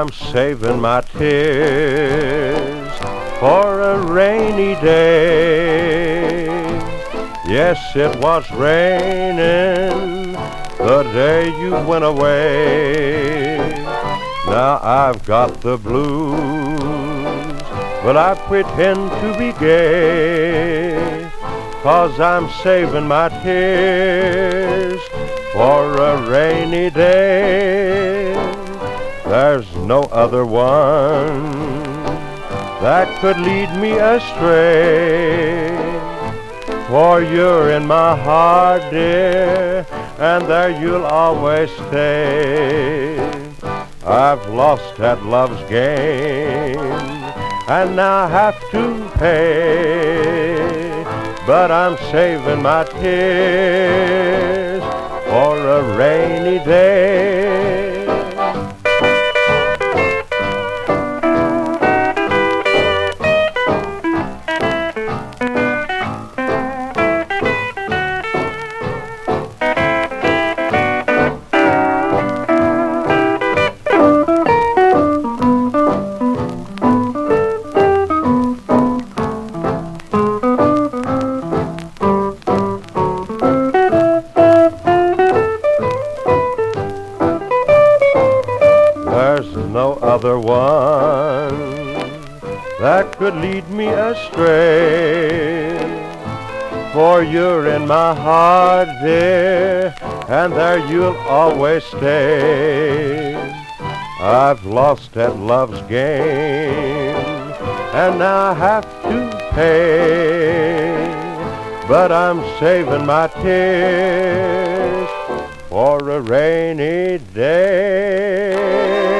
I'm saving my tears for a rainy day. Yes, it was raining the day you went away. Now I've got the blues, but I pretend to be gay, 'cause I'm saving my tears for a rainy day. There's no other one that could lead me astray, for you're in my heart, dear, and there you'll always stay. I've lost at love's game, and now I have to pay, but I'm saving my tears for a rainy day. There's no other one that could lead me astray, for you're in my heart, dear, and there you'll always stay. I've lost at love's game, and now I have to pay, but I'm saving my tears for a rainy day.